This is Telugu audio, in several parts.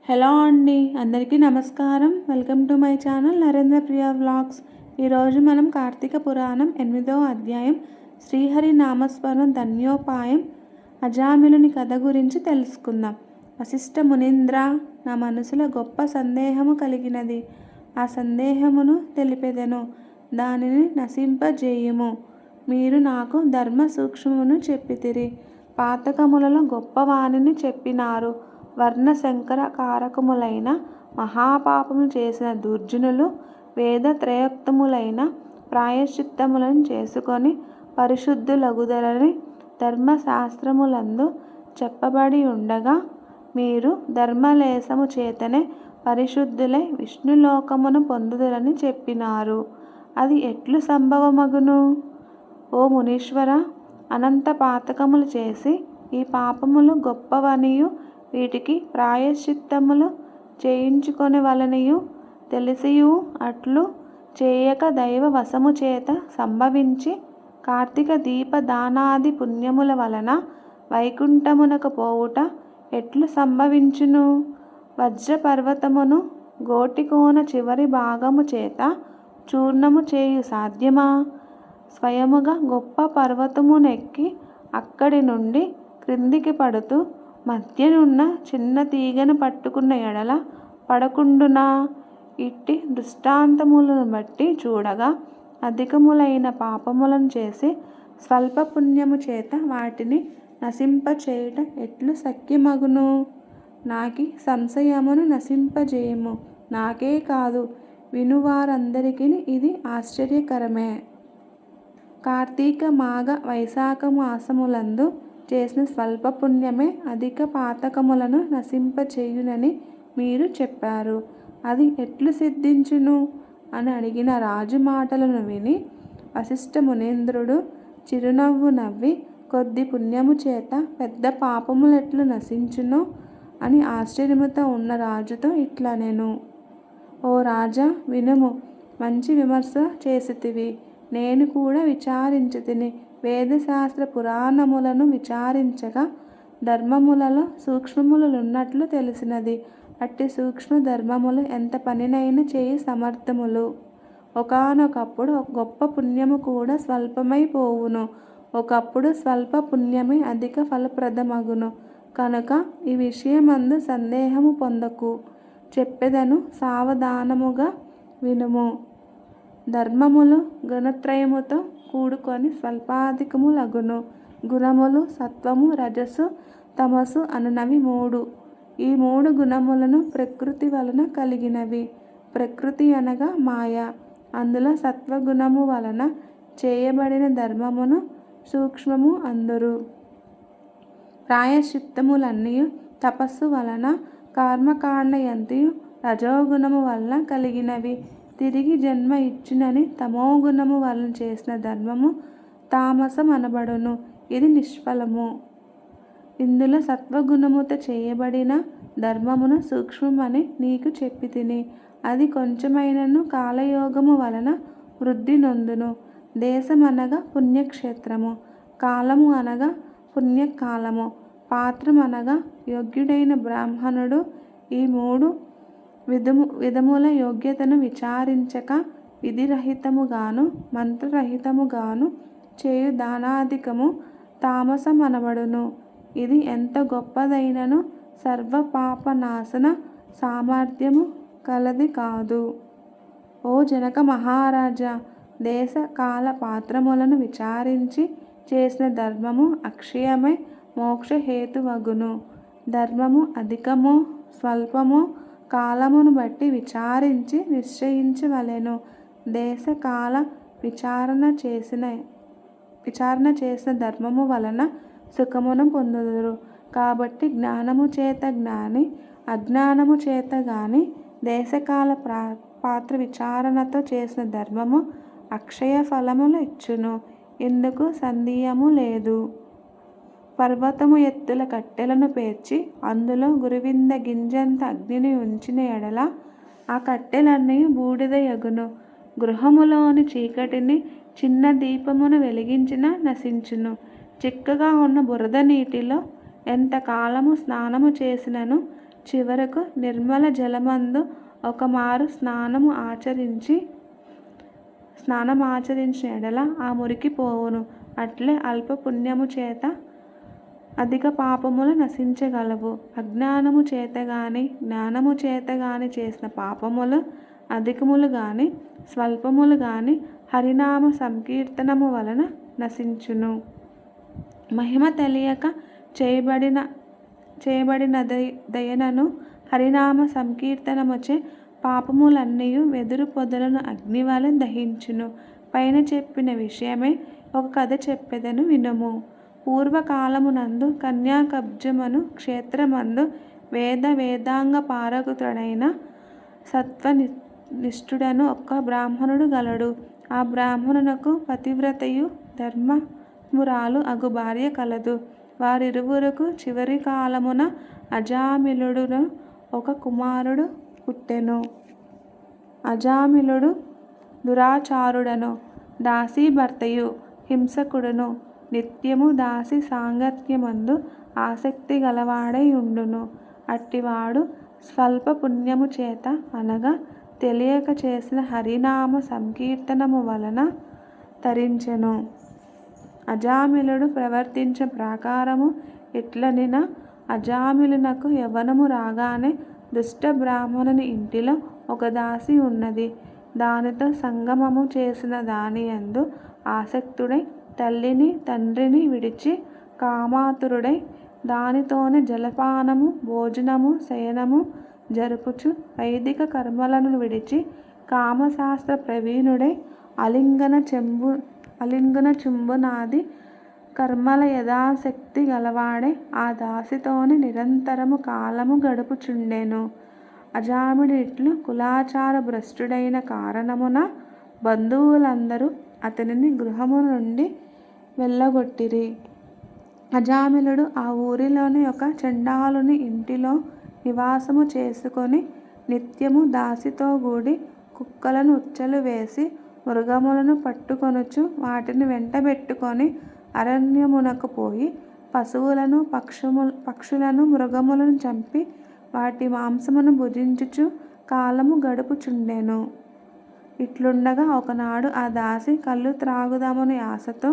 హలో అండి, అందరికీ నమస్కారం. Welcome to my channel Narendra Priya vlogs. ఈరోజు మనం కార్తీక పురాణం 8వ అధ్యాయం శ్రీహరి నామస్మరణ ధన్యోపాయం అజామిలుని కథ గురించి తెలుసుకుందాం. వశిష్ఠ మునీంద్ర, నా మనసులో గొప్ప సందేహము కలిగినది. ఆ సందేహమును తెలిపెదను, దానిని నశింపజేయుము. మీరు నాకు ధర్మ సూక్ష్మమును చెప్పితిరి. పాతకములలో గొప్పవాణిని చెప్పినారు. వర్ణశంకర కారకములైన మహాపాపములు చేసిన దుర్జనులు వేద త్రయోక్తములైన ప్రాయశ్చిత్తములను చేసుకొని పరిశుద్ధులగుదరని ధర్మశాస్త్రములందు చెప్పబడి ఉండగా, మీరు ధర్మలేశము చేతనే పరిశుద్ధులై విష్ణులోకమును పొందుదరని చెప్పినారు. అది ఎట్లు సంభవమగును? ఓ మునీశ్వర, అనంత పాతకములు చేసి ఈ పాపములు గొప్పవనియు వీటికి ప్రాయశ్చిత్తములు చేయించుకొనవలెననియు తెలిసియు అట్లు చేయక దైవ వశము చేత సంభవించి కార్తీక దీప దానాది పుణ్యముల వలన వైకుంఠమునకు పోవుట ఎట్లు సంభవించును? వజ్రపర్వతమును గోటికోన చివరి భాగము చేత చూర్ణము చేయు సాధ్యమా? స్వయముగా గొప్ప పర్వతమునెక్కి అక్కడి నుండి క్రిందికి పడుతూ మధ్యనున్న చిన్న తీగను పట్టుకున్న ఎడల పడకుండునా? ఇట్టి దృష్టాంతములను బట్టి చూడగా అధికములైన పాపములను చేసి స్వల్ప పుణ్యము చేత వాటిని నశింపచేయుట ఎట్లు శక్యమగును? నాకి సంశయమును నశింపజేయము. నాకే కాదు, వినువారందరికీ ఇది ఆశ్చర్యకరమే. కార్తీక మాఘ వైశాఖ మాసములందు చేసిన స్వల్ప పుణ్యమే అధిక పాతకములను నశింపచేయునని మీరు చెప్పారు. అది ఎట్లు సిద్ధించును అని అడిగిన రాజు మాటలను విని వశిష్ఠ మునీంద్రుడు చిరునవ్వు నవ్వి, కొద్ది పుణ్యము చేత పెద్ద పాపములెట్లు నశించును అని ఆశ్చర్యముతో ఉన్న రాజుతో ఇట్లనెను. ఓ రాజా, వినుము. మంచి విమర్శ చేసితివి. నేను కూడా విచారించితిని. వేదశాస్త్ర పురాణములను విచారించగా ధర్మములలో సూక్ష్మములున్నట్లు తెలిసినది. అట్టి సూక్ష్మ ధర్మములు ఎంత పనినైనా చేయి సమర్థములు. ఒకానొకప్పుడు గొప్ప పుణ్యము కూడా స్వల్పమై పోవును. ఒకప్పుడు స్వల్ప పుణ్యమే అధిక ఫలప్రదమగును. కనుక ఈ విషయమందు సందేహము పొందకు. చెప్పెదను, సావధానముగా వినుము. ధర్మములు గుణత్రయముతో కూడుకొని స్వల్పాధికములగును. గుణములు సత్వము, రజస్సు, తమస్సు అనునవి మూడు. ఈ మూడు గుణములను ప్రకృతి వలన కలిగినవి. ప్రకృతి అనగా మాయ. అందులో సత్వగుణము వలన చేయబడిన ధర్మమును సూక్ష్మము అందురు. ప్రాయశ్చిత్తములన్నీ తపస్సు వలన కర్మకాండయంతియు రజోగుణము వలన కలిగినవి. తిరిగి జన్మ ఇచ్చునని తమోగుణము వలన చేసిన ధర్మము తామసం అనబడును. ఇది నిష్ఫలము. ఇందులో సత్వగుణముతో చేయబడిన ధర్మమును సూక్ష్మమని నీకు చెప్పి తిని. అది కొంచెమైనను కాలయోగము వలన వృద్ధి నొందును. దేశమనగా పుణ్యక్షేత్రము, కాలము అనగా పుణ్యకాలము, పాత్రం అనగా యోగ్యుడైన బ్రాహ్మణుడు. ఈ మూడు విధముల యోగ్యతను విచారించక విధిరహితముగాను మంత్రరహితముగాను చేయు దానాధికము తామసమనబడును. ఇది ఎంత గొప్పదైనను సర్వపాపనాశన సామర్థ్యము కలది కాదు. ఓ జనక మహారాజా, దేశ కాల పాత్రములను విచారించి చేసిన ధర్మము అక్షయమై మోక్షహేతువగును. ధర్మము అధికమో స్వల్పమో కాలమును బట్టి విచారించి నిశ్చయించవలెను. దేశకాల విచారణ చేసిన ధర్మము వలన సుఖమును పొందుదురు. కాబట్టి జ్ఞానము చేత జ్ఞాని, అజ్ఞానము చేత గాని దేశకాల పాత్ర విచారణతో చేసిన ధర్మము అక్షయ ఫలములు ఇచ్చును. ఇందుకు సందేహము లేదు. పర్వతము ఎత్తుల కట్టెలను పేర్చి అందులో గురువింద గింజంత అగ్నిని ఉంచిన ఎడల ఆ కట్టెలన్నీ బూడిదయగును. గృహములోని చీకటిని చిన్న దీపమును వెలిగించిన నశించును. చిక్కగా ఉన్న బురద నీటిలో ఎంతకాలము స్నానము చేసినను చివరకు నిర్మల జలమందు ఒకమారు స్నానమాచరించిన ఎడల ఆ మురికి పోవును. అట్లే అల్ప పుణ్యము చేత అధిక పాపములు నశించగలవు. అజ్ఞానము చేత గాని జ్ఞానము చేత గాని చేసిన పాపములు అధికములు గాని స్వల్పములు గాని హరినామ సంకీర్తనము వలన నశించును. మహిమ తెలియక చేయబడిన దయనను హరినామ సంకీర్తనముచే పాపములన్నీయు వెదురు పొదలను అగ్నివలె దహించును. పైన చెప్పిన విషయమే ఒక కథ చెప్పెదను వినుము. పూర్వకాలమునందు కన్యాకబ్జమను క్షేత్రమందు వేదాంగ పారగుతుడైన సత్వనిష్ఠుడను ఒక బ్రాహ్మణుడు గలడు. ఆ బ్రాహ్మణునకు పతివ్రతయు ధర్మమురాలు అగు భార్య కలదు. వారిరువురకు చివరి కాలమున అజామిళుడును ఒక కుమారుడు పుట్టెను. అజామిళుడు దురాచారుడను దాసీభర్తయు హింసకుడును నిత్యము దాసి సాంగత్యమందు ఆసక్తి గలవాడై ఉండును. అట్టివాడు స్వల్ప పుణ్యము చేత అనగా తెలియక చేసిన హరినామ సంకీర్తనము వలన తరించెను. అజామిళుడు ప్రవర్తించే ప్రాకారము ఇట్లనిన అజామిళునకు యవ్వనము రాగానే దుష్ట బ్రాహ్మణుని ఇంటిలో ఒక దాసి ఉన్నది. దానితో సంగమము చేసిన దానియందు ఆసక్తుడై తల్లిని తండ్రిని విడిచి కామాతురుడై దానితోనే జలపానము భోజనము శయనము జరుపుచు వైదిక కర్మలను విడిచి కామశాస్త్ర ప్రవీణుడై అలింగన చుంబనాది కర్మల యథాశక్తి గలవాడే ఆ దాసితోనే నిరంతరము కాలము గడుపుచుండెను. అజామిడు ఇట్లు కులాచార భ్రష్టుడైన కారణమున బంధువులందరూ అతనిని గృహము నుండి వెళ్ళగొట్టిరి. అజామిళుడు ఆ ఊరిలోని ఒక చండాలుని ఇంటిలో నివాసము చేసుకొని నిత్యము దాసితో కూడి కుక్కలను ఉచ్చలు వేసి మృగములను పట్టుకొనుచు వాటిని వెంటబెట్టుకొని అరణ్యమునకు పోయి పశువులను పక్షులను మృగములను చంపి వాటి మాంసమును భుజించుచు కాలము గడుపుచుండెను. ఇట్లుండగా ఒకనాడు ఆ దాసి కళ్ళు త్రాగుదామని ఆశతో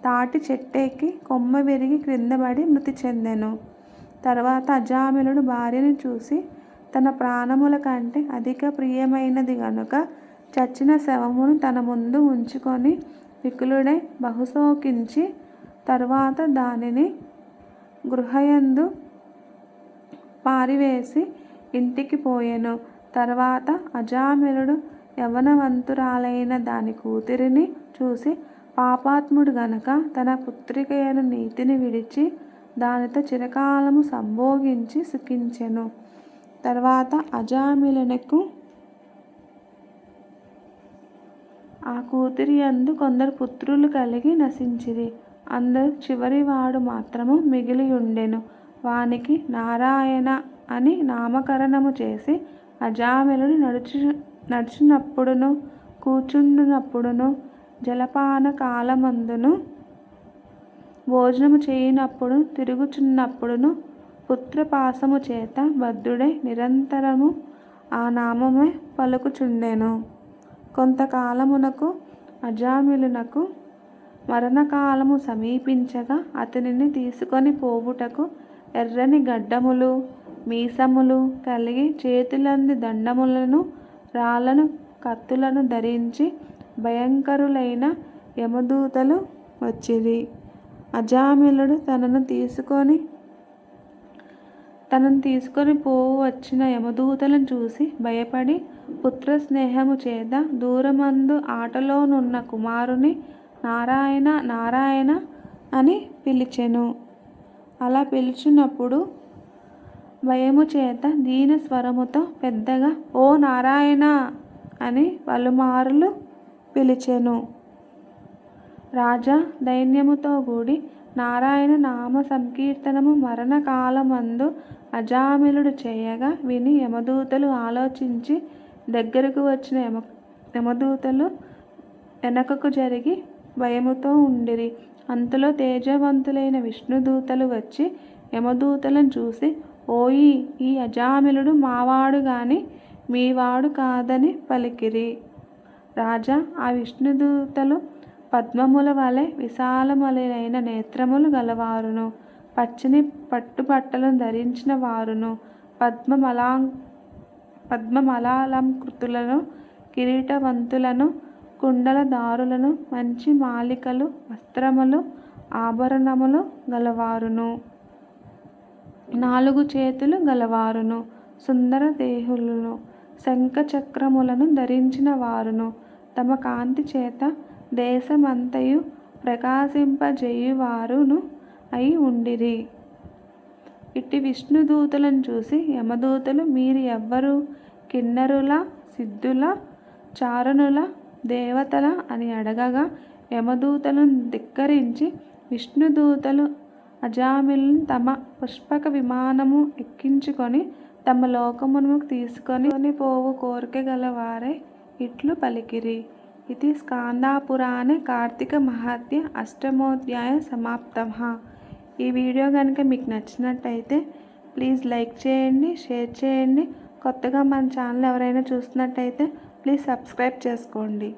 తాటి చెట్టెక్కి కొమ్మ విరిగి క్రిందపడి మృతి చెందెను. తర్వాత అజామిళుడు భార్యను చూసి తన ప్రాణముల కంటే అధిక ప్రియమైనది గనుక చచ్చిన శవమును తన ముందు ఉంచుకొని వికులుడై బహుశోకించి తరువాత దానిని గృహయందు పారివేసి ఇంటికి పోయెను. తర్వాత అజామిళుడు యవ్వనవంతురాలైన దాని కూతురిని చూసి పాపాత్ముడు గనుక తన పుత్రికయైన నీతిని విడిచి దానితో చిరకాలము సంభోగించి సుఖించెను. తర్వాత అజామిళునకు ఆ కూతురి యందు కొందరు పుత్రులు కలిగి నశించిరి. అందరు చివరివాడు మాత్రము మిగిలియుండెను. వానికి నారాయణ అని నామకరణము చేసి అజామిళుడు నడుచునప్పుడును కూర్చుండునప్పుడును జలపాన కాలమందును భోజనము చేయనప్పుడు తిరుగుచున్నప్పుడును పుత్రపాసము చేత బద్ధుడై నిరంతరము ఆ నామమే పలుకుచుండెను. కొంతకాలమునకు అజామిళునకు మరణకాలము సమీపించగా అతనిని తీసుకొని పోవుటకు ఎర్రని గడ్డములు మీసములు కలిగి చేతులంది దండములను రాళ్లను కత్తులను ధరించి భయంకరులైన యమదూతలు వచ్చిరి. అజామిళుడు తనను తీసుకొని పోవు వచ్చిన యమదూతలను చూసి భయపడి పుత్రస్నేహము చేత దూరమందు ఆటలోనున్న కుమారుని నారాయణ నారాయణ అని పిలిచెను. అలా పిలిచినప్పుడు భయము చేత దీన స్వరముతో పెద్దగా ఓ నారాయణ అని పలుమార్లు పిలిచెను. రాజా దైన్యముతో కూడి నారాయణ నామ సంకీర్తనము మరణకాలమందు అజామిళుడు చేయగా విని యమదూతలు ఆలోచించి దగ్గరకు వచ్చిన యమదూతలు వెనకకు జరిగి భయముతో ఉండిరి. అంతలో తేజవంతులైన విష్ణుదూతలు వచ్చి యమదూతలను చూసి ఓయి ఈ అజామిలుడు మావాడు గాని మీవాడు కాదని పలికిరి. రాజా, ఆ విష్ణుదూతలు పద్మముల వలె విశాలములైన నేత్రములు గలవారును, పచ్చని పట్టుబట్టలను ధరించిన వారును, పద్మమలాలంకృతులను, కిరీటవంతులను, కుండలదారులను, మంచి మాలికలు, వస్త్రములు, ఆభరణములు గలవారును, 4 చేతులు గలవారును, సుందర దేహులను, శంఖచక్రములను ధరించిన వారును, తమ కాంతి చేత దేశమంతయు ప్రకాశింపజేయువారును అయి ఉండిరి. ఇట్టి విష్ణుదూతలను చూసి యమదూతలు, మీరు ఎవ్వరు? కిన్నరుల, సిద్ధుల, చారణుల, దేవతల అని అడగగా, యమదూతలను ధిక్కరించి విష్ణుదూతలు అజామిలుని తమ పుష్పక విమానము ఎక్కించుకొని తమ లోకమునకు తీసుకొని పోవు కోరిక గలవారై ఇట్లు పలికిరి. ఇది స్కాందపురాణే కార్తీక మహాత్మ్య అష్టమోధ్యాయ సమాప్తః. ఈ వీడియో కనుక మీకు నచ్చినట్టయితే ప్లీజ్ లైక్ చేయండి, షేర్ చేయండి. కొత్తగా మన ఛానల్ ఎవరైనా చూస్తున్నట్టయితే ప్లీజ్ సబ్స్క్రైబ్ చేసుకోండి.